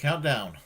Countdown.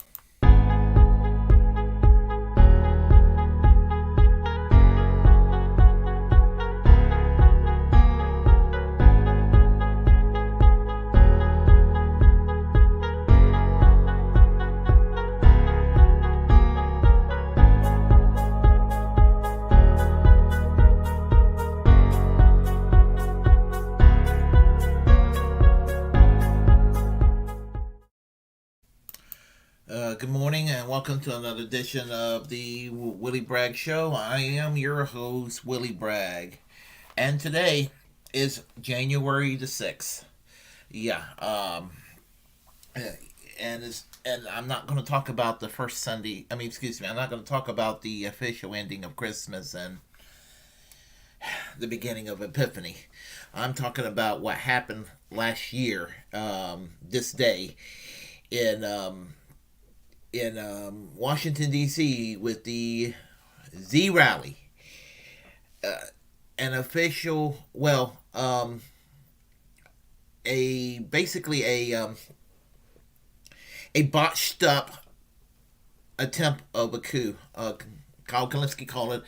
Good morning and welcome to another edition of the Willie Bragg Show. I am your host, Willie Bragg, and today is January the 6th. Yeah, and I'm not going to talk about the first Sunday. I'm not going to talk about the official ending of Christmas and the beginning of Epiphany. I'm talking about what happened last year, this day, in Washington D.C. with the Z rally, an official, a botched up attempt of a coup. Kyle Kalinske called it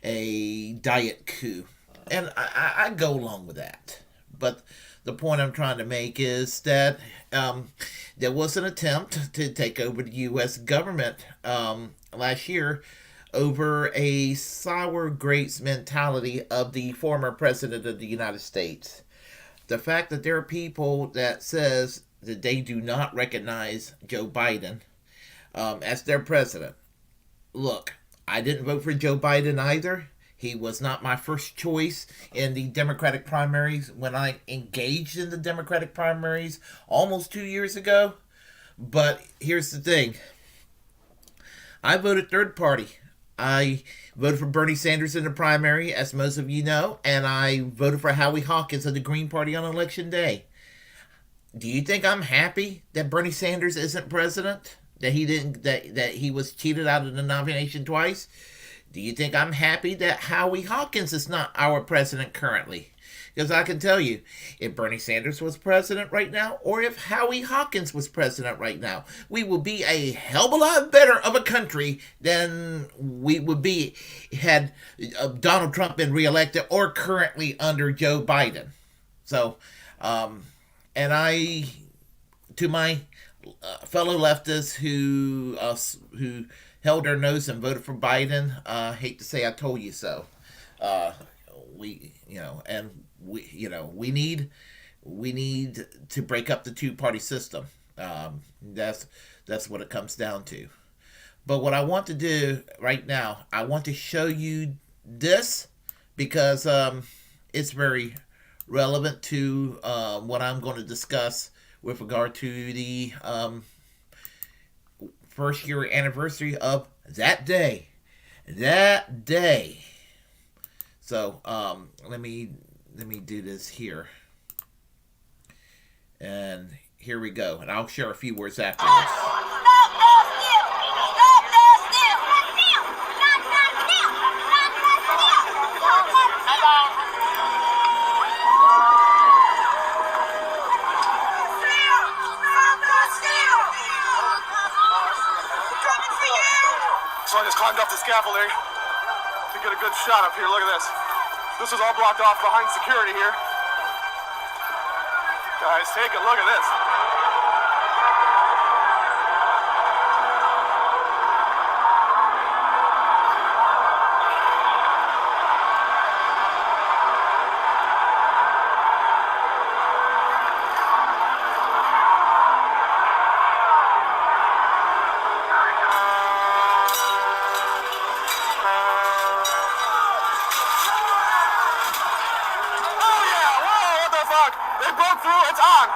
a diet coup, and I go along with that. But the point I'm trying to make is that there was an attempt to take over the U.S. government last year over a sour grapes mentality of the former president of the United States. The fact that there are people that says that they do not recognize Joe Biden as their president. Look, I didn't vote for Joe Biden either. He was not my first choice in the Democratic primaries when I engaged in the Democratic primaries almost 2 years ago. But here's the thing. I voted third party. I voted for Bernie Sanders in the primary, as most of you know, and I voted for Howie Hawkins of the Green Party on election day. Do you think I'm happy that Bernie Sanders isn't president? That he was cheated out of the nomination twice? Do you think I'm happy that Howie Hawkins is not our president currently? Because I can tell you, if Bernie Sanders was president right now, or if Howie Hawkins was president right now, we would be a hell of a lot better of a country than we would be had Donald Trump been reelected or currently under Joe Biden. So, and to my fellow leftists who held their nose and voted for Biden, hate to say I told you so. We need to break up the two-party system. That's what it comes down to. But what I want to do right now, I want to show you this because it's very relevant to what I'm going to discuss with regard to the first year anniversary of that day. So let me do this here, and here we go. And I'll share a few words afterwards. So I just climbed up the scaffolding to get a good shot up here. Look at this. This is all blocked off behind security here. Guys, take a look at this. They broke through. It's on.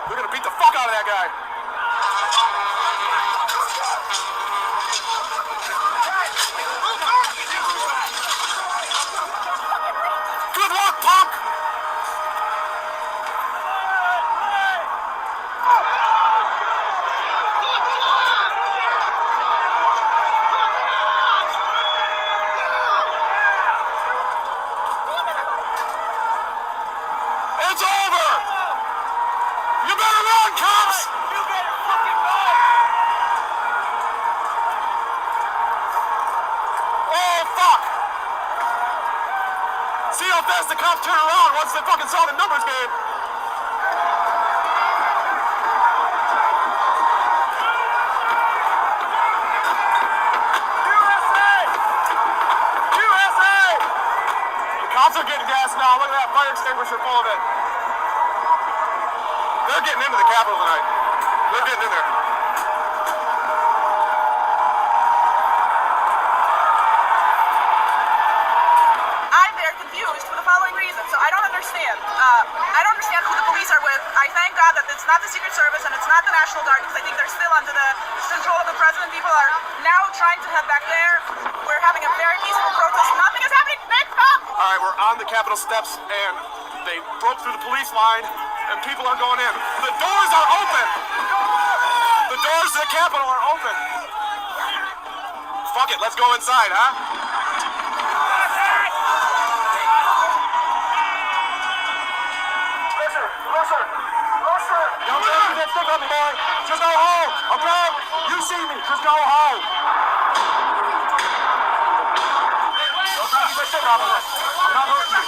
They're going to beat the fuck out of that guy. Good luck, punk. It's over! run, cops! You better fucking go! Oh, fuck! See how fast the cops turn around once they fucking saw the numbers game. USA! The cops are getting gas now. Look at that fire extinguisher full of it. They're getting into the Capitol tonight. They're getting in there. I'm very confused for the following reason. So I don't understand. I don't understand who the police are with. I thank God that it's not the Secret Service and it's not the National Guard because I think they're still under the control of the president. People are now trying to head back there. We're having a very peaceful protest. Nothing is happening. Nick, come! All right, we're on the Capitol steps, and they broke through the police line, and people are going in. The doors are open. The doors to the Capitol are open. Fuck it, let's go inside, huh? Don't take that stick on me, boy. Just go home, okay? You see me. Just go home. Don't try to keep that stick on me. I'm not hurting you.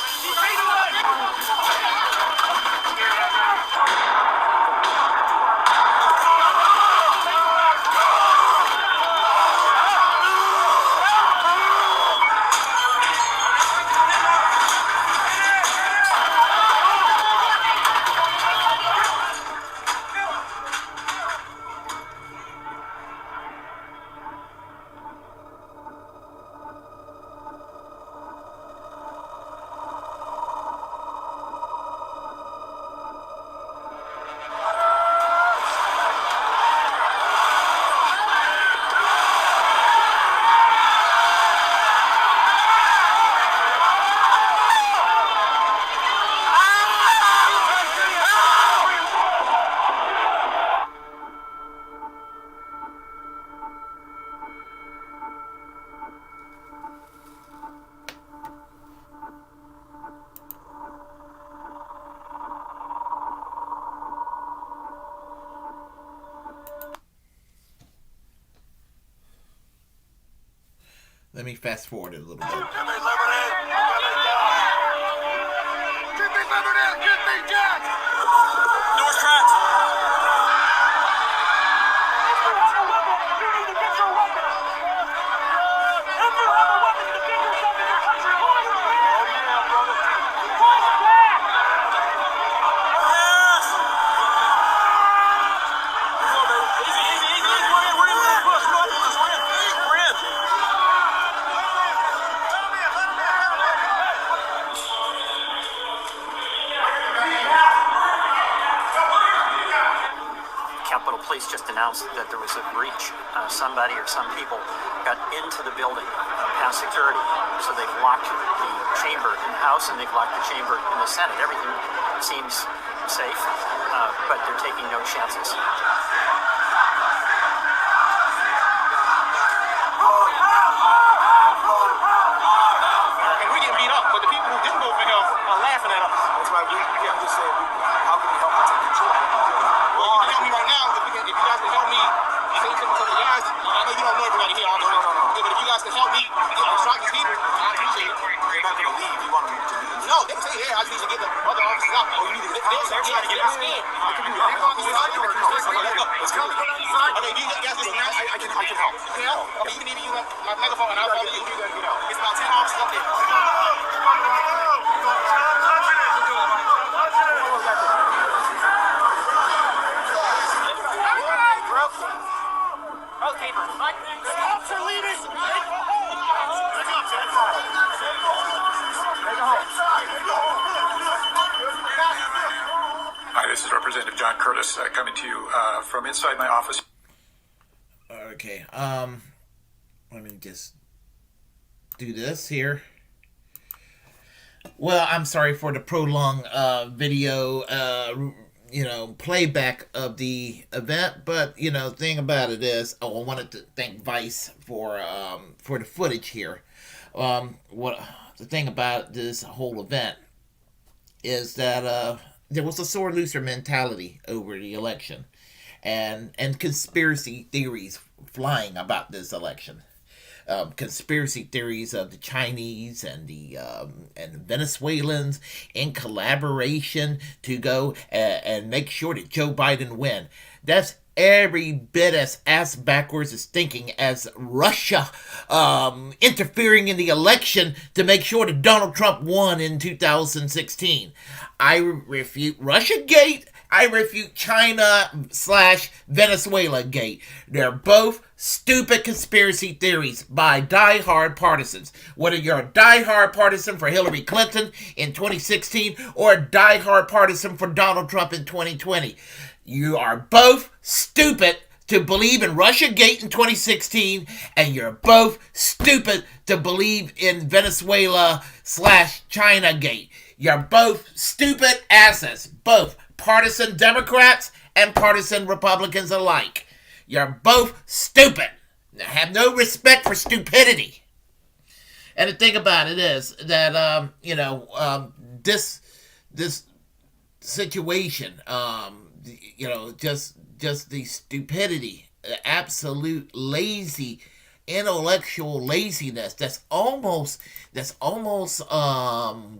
Let me fast forward it a little bit. Give me liberty! Give me liberty! Give me Jack! Doors cracked! If you have a weapon, you need to get your weapon! If you have a weapon, defend yourself in your country! Push back! Oh yeah, brother. Push back! Yes! Easy, easy, easy, easy. We're in, push, we're in. We're in. Capitol Police just announced that there was a breach. Somebody or some people got into the building past security. So they've locked the chamber in the House and they've locked the chamber in the Senate. Everything seems safe, but they're taking no chances. And we getting beat up, but the people who didn't vote for him are laughing at us. That's right. I'm just saying, how can we help take control? Well, you can help me right now. If you guys can help me say something to the guys, I know you don't know everybody here. No. Yeah, but if you guys can help me extract these people, I appreciate it. You're not going to leave. You want them to leave? No, they can stay here. I just need to get the other officers out. Oh, you need to get them. They're trying to get out. I can do that. Let's go. Okay, you guys just announce. I can help. You can help? Okay, you can even use my megaphone and I'll follow you. It's about 10 officers up there. Hi, this is Representative John Curtis coming to you from inside my office. Okay, let me just do this here. Well, I'm sorry for the prolonged video, playback of the event, but, thing about it is, I wanted to thank Vice for the footage here. What the thing about this whole event is that, there was a sore loser mentality over the election, and conspiracy theories flying about this election. Conspiracy theories of the Chinese and the Venezuelans in collaboration to go and make sure that Joe Biden win. That's every bit as ass backwards as thinking as Russia interfering in the election to make sure that Donald Trump won in 2016. I refute Russiagate. I refute China/Venezuela gate. They're both stupid conspiracy theories by die-hard partisans. Whether you're a die-hard partisan for Hillary Clinton in 2016 or a die-hard partisan for Donald Trump in 2020, you are both stupid to believe in Russiagate in 2016, and you're both stupid to believe in Venezuela/China-gate. You're both stupid asses, both partisan Democrats and partisan Republicans alike. You're both stupid. Have no respect for stupidity. And the thing about it is that this situation, just the stupidity, absolute lazy, intellectual laziness that's almost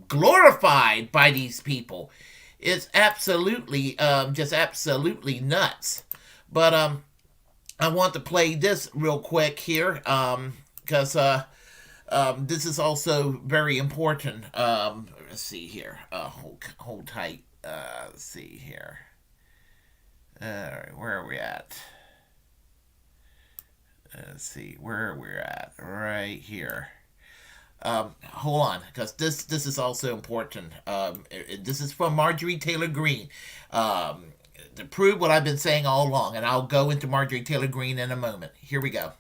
glorified by these people. It's absolutely just absolutely nuts. But I want to play this real quick here because this is also very important. Let's see here. Hold tight. Let's see here. All right, where are we at? Let's see where we're at. Right here. Hold on, because this is also important. This is from Marjorie Taylor Greene. To prove what I've been saying all along, and I'll go into Marjorie Taylor Greene in a moment. Here we go.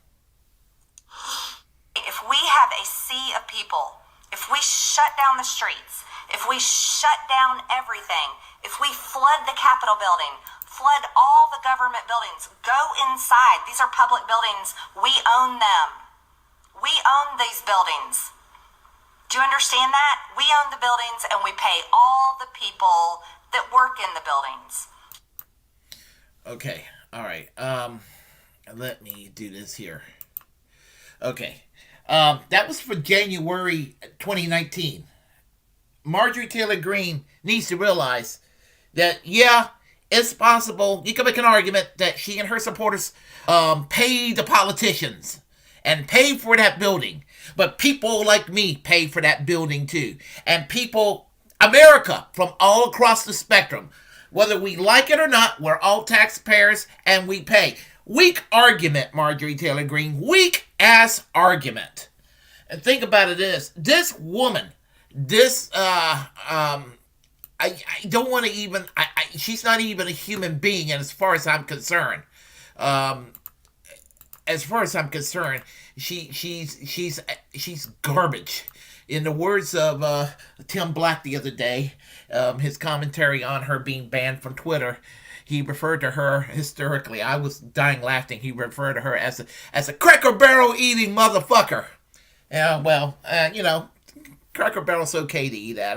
If we have a sea of people, if we shut down the streets, if we shut down everything, if we flood the Capitol building, flood all the government buildings, go inside. These are public buildings. We own them. We own these buildings. Do you understand that? We own the buildings and we pay all the people that work in the buildings. Okay, all right. Let me do this here. Okay. That was for January 2019. Marjorie Taylor Greene needs to realize that, yeah, it's possible. You can make an argument that she and her supporters pay the politicians and pay for that building. But people like me pay for that building too. And people, America, from all across the spectrum, whether we like it or not, we're all taxpayers and we pay. Weak argument, Marjorie Taylor Greene. Weak ass argument. And think about it this woman, I don't want to even, she's not even a human being, and as far as I'm concerned, she's garbage. In the words of Tim Black the other day, his commentary on her being banned from Twitter, he referred to her hysterically. I was dying laughing. He referred to her as a Cracker Barrel eating motherfucker. Cracker Barrel's okay to eat at.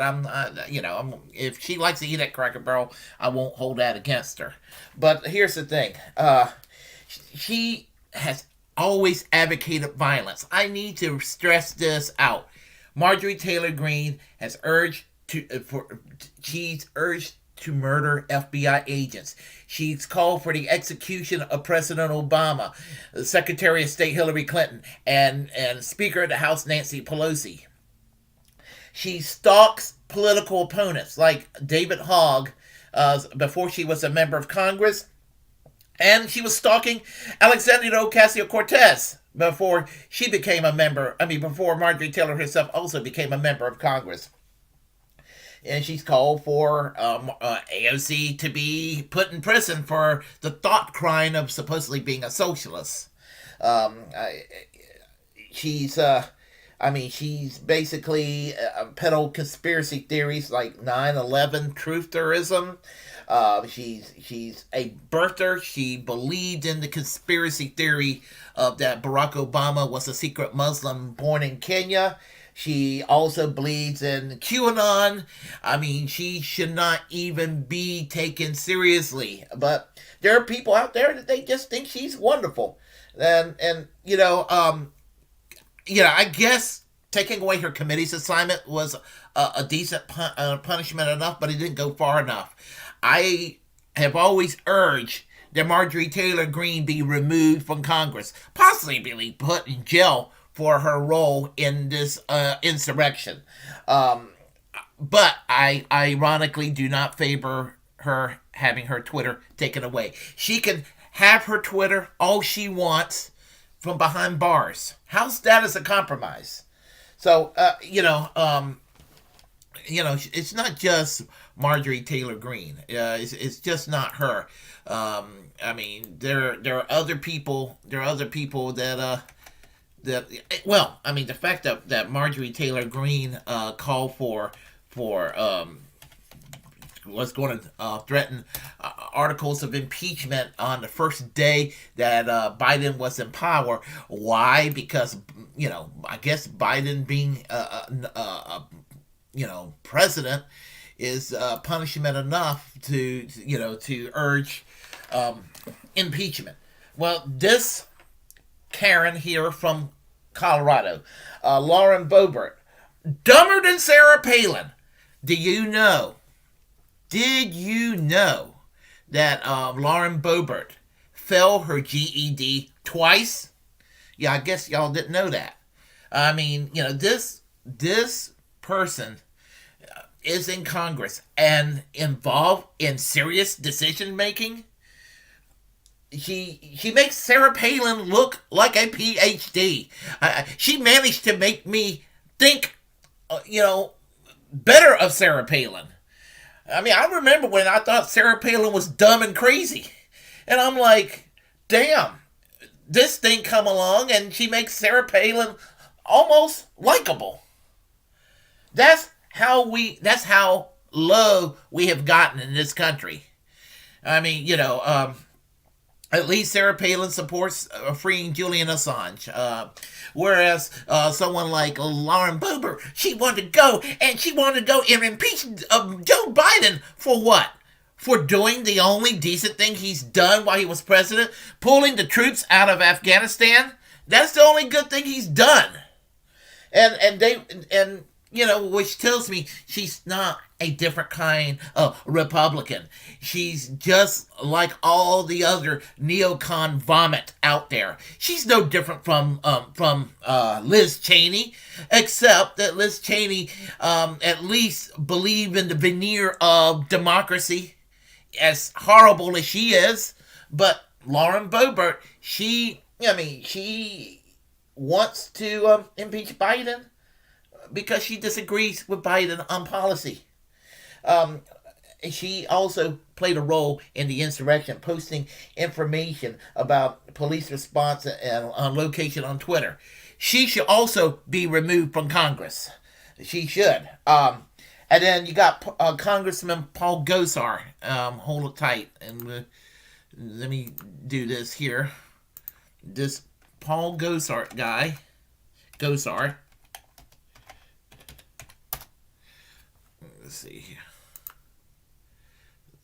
If she likes to eat at Cracker Barrel, I won't hold that against her. But here's the thing. She has always advocated violence. I need to stress this out. Marjorie Taylor Greene has she's urged to murder FBI agents. She's called for the execution of President Obama, Secretary of State Hillary Clinton, and Speaker of the House Nancy Pelosi. She stalks political opponents like David Hogg before she was a member of Congress, and she was stalking Alexandria Ocasio-Cortez before she became a member. Before Marjorie Taylor herself also became a member of Congress. And she's called for AOC to be put in prison for the thought crime of supposedly being a socialist. She's basically peddled conspiracy theories like 9/11 trutherism. She's a birther. She believed in the conspiracy theory of that Barack Obama was a secret Muslim born in Kenya. She also believes in QAnon. I mean, she should not even be taken seriously. But there are people out there that they just think she's wonderful. And I guess taking away her committee's assignment was a decent punishment enough, but it didn't go far enough. I have always urged that Marjorie Taylor Greene be removed from Congress, possibly be put in jail for her role in this insurrection. But I ironically do not favor her having her Twitter taken away. She can have her Twitter all she wants from behind bars. How's that as a compromise? So, it's not just Marjorie Taylor Greene. It's just not her. I mean, there are other people. There are other people that the fact that Marjorie Taylor Greene called for was going to threaten articles of impeachment on the first day that Biden was in power. Why? Because, I guess Biden being, president is punishment enough to urge impeachment. Well, this Karen here from Colorado, Lauren Boebert, dumber than Sarah Palin. Did you know that Lauren Boebert failed her GED twice? Yeah, I guess y'all didn't know that. I mean, this person is in Congress and involved in serious decision making. She makes Sarah Palin look like a PhD. She managed to make me think, better of Sarah Palin. I mean, I remember when I thought Sarah Palin was dumb and crazy. And I'm like, damn, this thing come along and she makes Sarah Palin almost likable. That's how low we have gotten in this country. I mean, at least Sarah Palin supports freeing Julian Assange. Whereas someone like Lauren Boebert, she wanted to go and impeach Joe Biden for what? For doing the only decent thing he's done while he was president, pulling the troops out of Afghanistan. That's the only good thing he's done. Which tells me she's not a different kind of Republican. She's just like all the other neocon vomit out there. She's no different from Liz Cheney, except that Liz Cheney at least believed in the veneer of democracy, as horrible as she is. But Lauren Boebert, she wants to impeach Biden because she disagrees with Biden on policy. She also played a role in the insurrection, posting information about police response and on location on Twitter. She should also be removed from Congress. She should. And then you got Congressman Paul Gosar. Hold it tight. And let me do this here. This Paul Gosar guy. Gosar. Let's see here.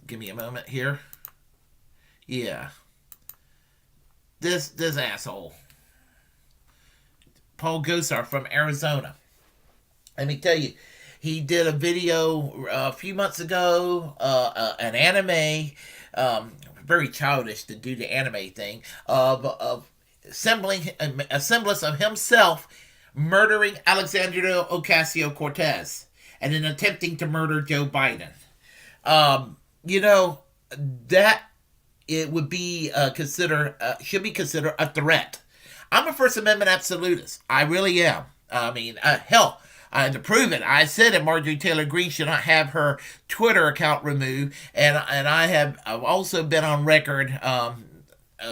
Give me a moment here. Yeah. This asshole. Paul Gosar from Arizona. Let me tell you, he did a video a few months ago, an anime, very childish to do the anime thing, of assembling a semblance of himself murdering Alexandria Ocasio-Cortez and then attempting to murder Joe Biden. That it would be should be considered a threat. I'm a First Amendment absolutist. I really am. I mean, hell, to prove it, I said that Marjorie Taylor Greene should not have her Twitter account removed, and I've also been on record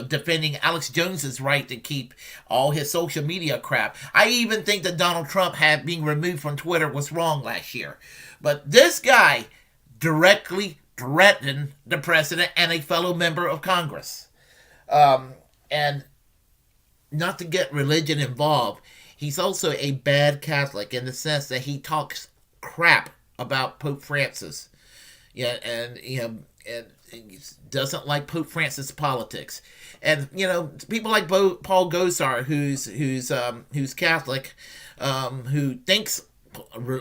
defending Alex Jones's right to keep all his social media crap. I even think that Donald Trump being removed from Twitter was wrong last year. But this guy directly threatened the president and a fellow member of Congress. And not to get religion involved, he's also a bad Catholic in the sense that he talks crap about Pope Francis. Yeah, and and he doesn't like Pope Francis politics. And people like Paul Gosar, who's Catholic, who thinks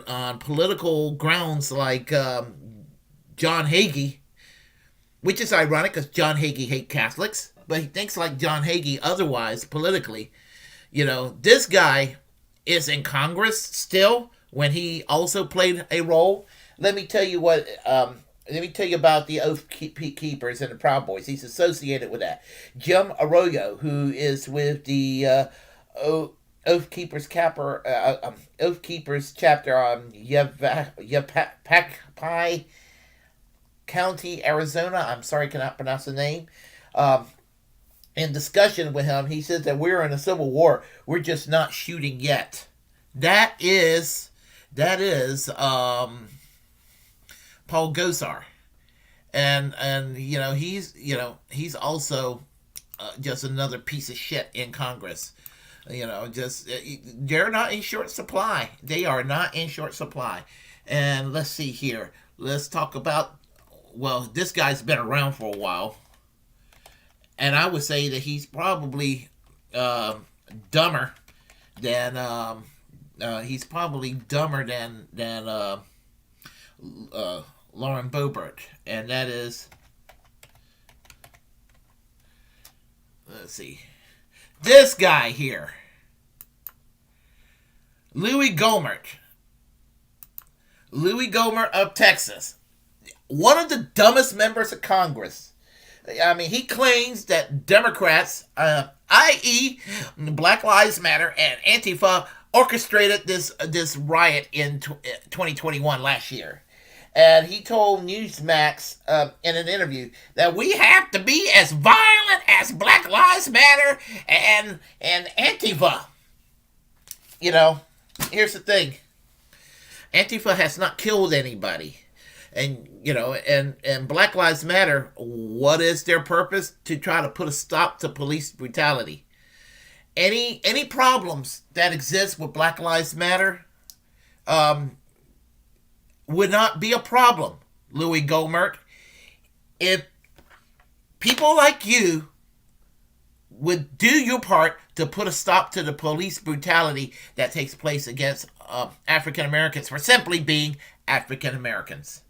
on political grounds like John Hagee, which is ironic because John Hagee hates Catholics, but he thinks like John Hagee otherwise politically. This guy is in Congress still when he also played a role. Let me tell you what. Let me tell you about the Oath Keepers and the Proud Boys. He's associated with that. Jim Arroyo, who is with the Oath Keepers chapter on Yavapai County, Arizona. I'm sorry, I cannot pronounce the name. In discussion with him, he says that we're in a civil war. We're just not shooting yet. That is Paul Gosar, and he's also just another piece of shit in Congress. They're not in short supply. They are not in short supply. And let's see here. Let's talk about. Well, this guy's been around for a while, and I would say that he's probably dumber than Lauren Boebert, and that is, let's see, this guy here, Louis Gohmert of Texas, one of the dumbest members of Congress. I mean, he claims that Democrats, i.e. Black Lives Matter and Antifa, orchestrated this riot in 2021 last year. And he told Newsmax in an interview that we have to be as violent as Black Lives Matter and Antifa. Here's the thing. Antifa has not killed anybody. And, and Black Lives Matter, what is their purpose? To try to put a stop to police brutality. Any problems that exist with Black Lives Matter, would not be a problem, Louis Gohmert, if people like you would do your part to put a stop to the police brutality that takes place against African Americans for simply being African Americans.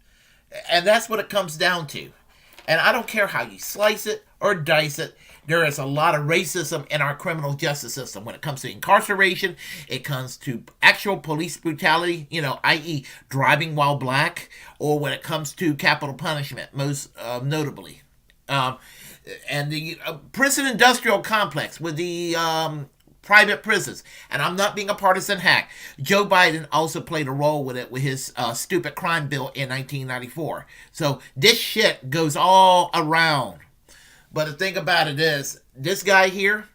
And that's what it comes down to. And I don't care how you slice it or dice it. There is a lot of racism in our criminal justice system. When it comes to incarceration, it comes to actual police brutality, i.e. driving while black, or when it comes to capital punishment, most notably. And the prison industrial complex with the private prisons. And I'm not being a partisan hack. Joe Biden also played a role with it with his stupid crime bill in 1994. So this shit goes all around. But the thing about it is, this guy here,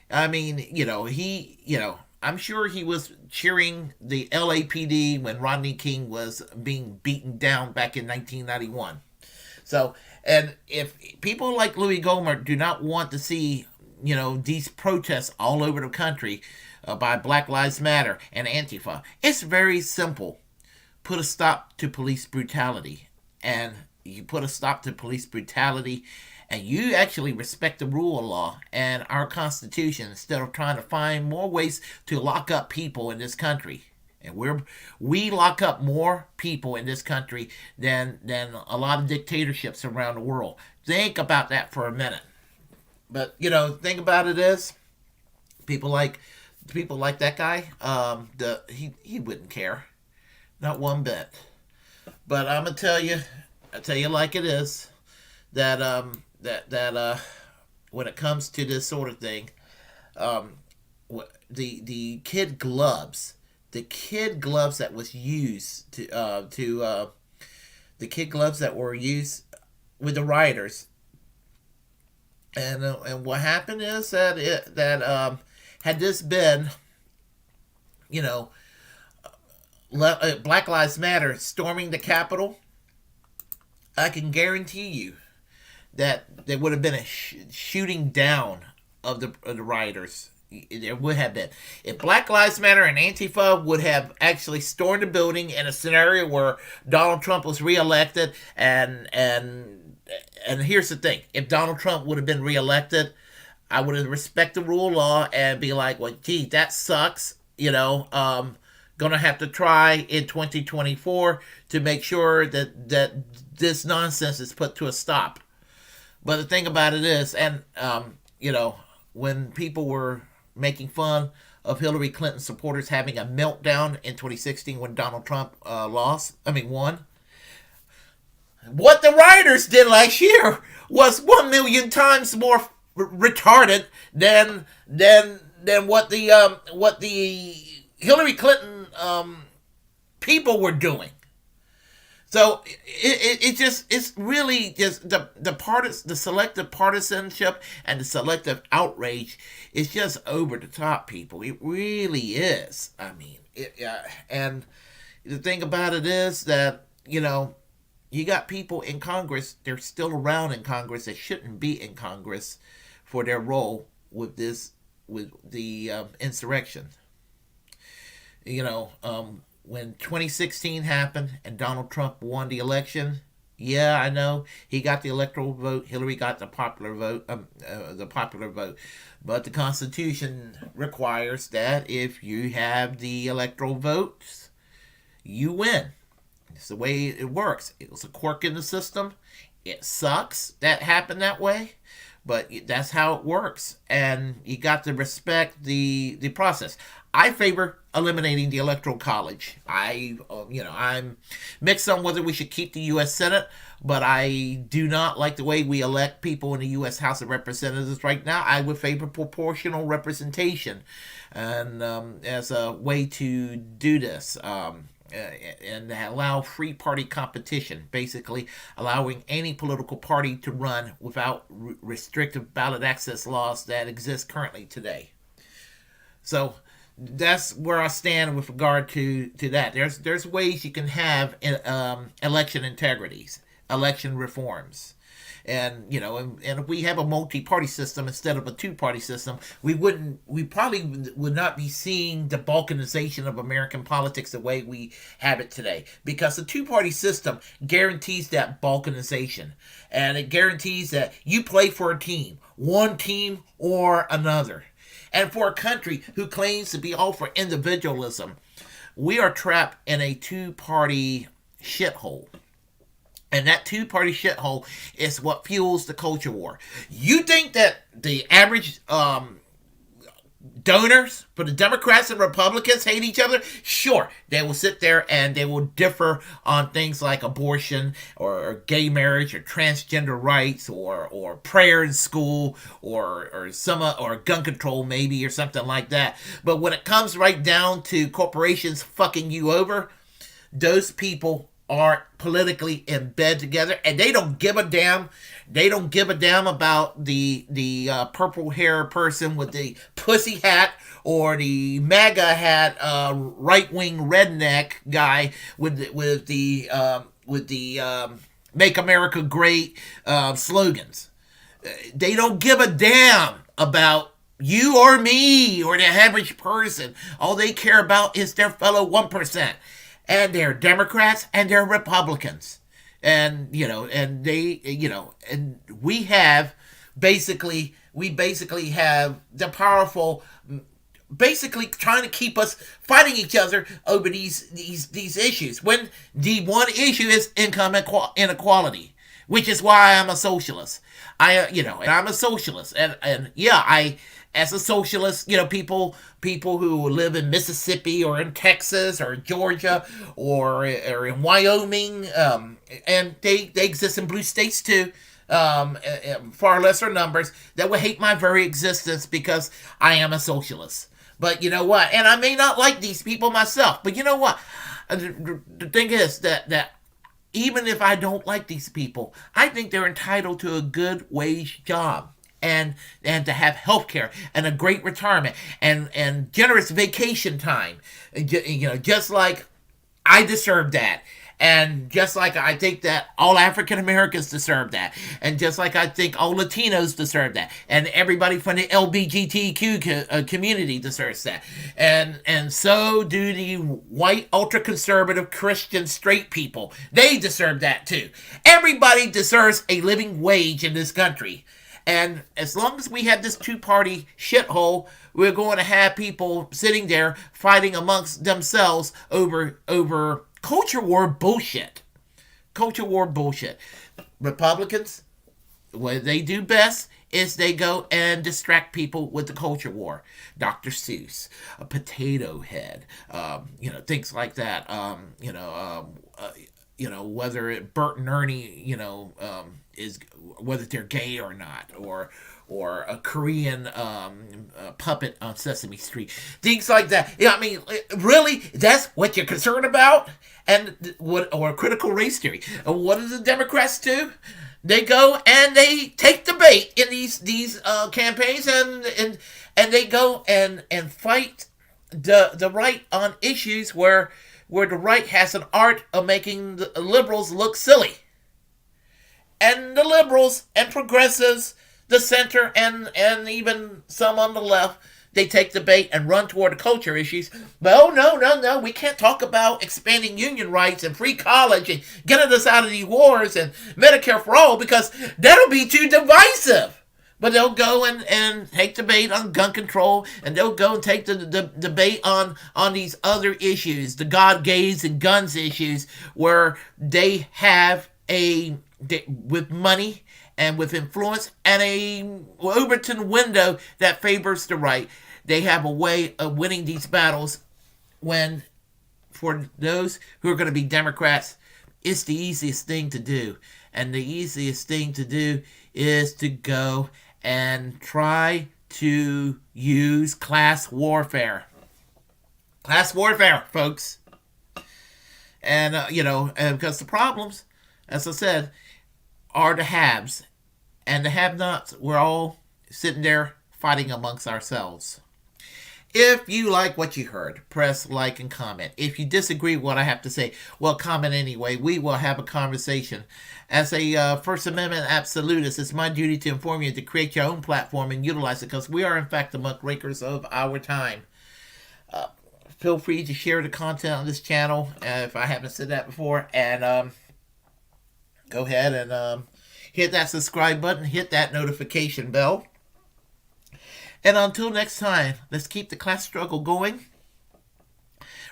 I mean, I'm sure he was cheering the LAPD when Rodney King was being beaten down back in 1991. So, and if people like Louis Gohmert do not want to see, these protests all over the country by Black Lives Matter and Antifa, it's very simple. Put a stop to police brutality. And you put a stop to police brutality, and you actually respect the rule of law and our Constitution instead of trying to find more ways to lock up people in this country. And we lock up more people in this country than a lot of dictatorships around the world. Think about that for a minute. But thing about it is, people like that guy, he wouldn't care, not one bit. But I'm gonna tell you like it is, that when it comes to this sort of thing, the kid gloves that was used the kid gloves that were used with the rioters, and what happened is that had this been, Black Lives Matter storming the Capitol, I can guarantee you that there would have been a shooting down of the rioters There would have been. If Black Lives Matter and Antifa would have actually stormed the building in a scenario where Donald Trump was reelected, and here's the thing: if Donald Trump would have been reelected, I would have respected the rule of law and be like, well, gee, that sucks. Gonna have to try in 2024 to make sure that this nonsense is put to a stop. But the thing about it is, and when people were making fun of Hillary Clinton supporters having a meltdown in 2016 when Donald Trump won, what the rioters did last year was 1 million times more retarded than what the Hillary Clinton people were doing. So it's really just the selective partisanship and the selective outrage is just over the top, people. It really is. I mean, and the thing about it is that you got people in Congress. They're still around in Congress that shouldn't be in Congress for their role with the insurrection. When 2016 happened and Donald Trump won the election, yeah, I know he got the electoral vote. Hillary got the popular vote. But the Constitution requires that if you have the electoral votes, you win. It's the way it works. It was a quirk in the system. It sucks that happened that way, but that's how it works. And you got to respect the process. I favor eliminating the Electoral College. I'm mixed on whether we should keep the U.S. Senate, but I do not like the way we elect people in the U.S. House of Representatives right now. I would favor proportional representation, and as a way to do this, and allow free party competition, basically allowing any political party to run without restrictive ballot access laws that exist currently today. So that's where I stand with regard to that. There's ways you can have election integrities, election reforms. And if we have a multi-party system instead of a two-party system, we probably would not be seeing the balkanization of American politics the way we have it today. Because the two-party system guarantees that balkanization. And it guarantees that you play for a team, one team or another. And for a country who claims to be all for individualism, we are trapped in a two-party shithole. And that two-party shithole is what fuels the culture war. You think that the average donors for the Democrats and Republicans hate each other? Sure, they will sit there and they will differ on things like abortion or gay marriage or transgender rights or prayer in school or gun control maybe or something like that. But when it comes right down to corporations fucking you over, those people are politically in bed together, and they don't give a damn. They don't give a damn about the purple hair person with the pussy hat or the MAGA hat right wing redneck guy with the Make America Great slogans. They don't give a damn about you or me or the average person. All they care about is their fellow 1%. And they're Democrats and they're Republicans. And, and we basically have the powerful, basically trying to keep us fighting each other over these issues. When the one issue is income inequality, which is why I'm a socialist. I'm a socialist. As a socialist, people who live in Mississippi or in Texas or Georgia or in Wyoming, and they exist in blue states too, far lesser numbers, that would hate my very existence because I am a socialist. But you know what? And I may not like these people myself, but you know what? The thing is that even if I don't like these people, I think they're entitled to a good wage job. And to have health care and a great retirement and generous vacation time, just like I deserve that. And just like I think that all African Americans deserve that. And just like I think all Latinos deserve that. And everybody from the LGBTQ community deserves that. And so do the white, ultra-conservative, Christian, straight people. They deserve that too. Everybody deserves a living wage in this country. And as long as we have this two-party shithole, we're going to have people sitting there fighting amongst themselves over culture war bullshit. Culture war bullshit. Republicans, what they do best is they go and distract people with the culture war. Dr. Seuss, a potato head, things like that. Whether Bert and Ernie, is whether they're gay or not, or a Korean puppet on Sesame Street, things like that. Yeah, I mean, really, that's what you're concerned about, or critical race theory. And what do the Democrats do? They go and they take the bait in these campaigns, and they go and fight the right on issues where the right has an art of making the liberals look silly. And the liberals and progressives, the center, and even some on the left, they take the bait and run toward the culture issues. But no, we can't talk about expanding union rights and free college and getting us out of these wars and Medicare for all, because that'll be too divisive. But they'll go and take the bait on gun control, and they'll go and take the debate on these other issues, the God, gays, and guns issues, where they have with money and with influence and a Overton window that favors the right. They have a way of winning these battles when, for those who are going to be Democrats, it's the easiest thing to do. And the easiest thing to do is to go and try to use class warfare. Class warfare, folks. And, because the problems, as I said, are the haves. And the have-nots, we're all sitting there fighting amongst ourselves. If you like what you heard, press like and comment. If you disagree with what I have to say, well, comment anyway. We will have a conversation. As a First Amendment absolutist, it's my duty to inform you to create your own platform and utilize it, because we are, in fact, the muckrakers of our time. Feel free to share the content on this channel, if I haven't said that before. And go ahead and hit that subscribe button, hit that notification bell. And until next time, let's keep the class struggle going.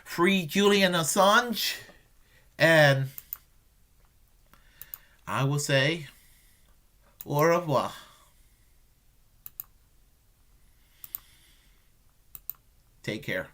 Free Julian Assange. And I will say, au revoir. Take care.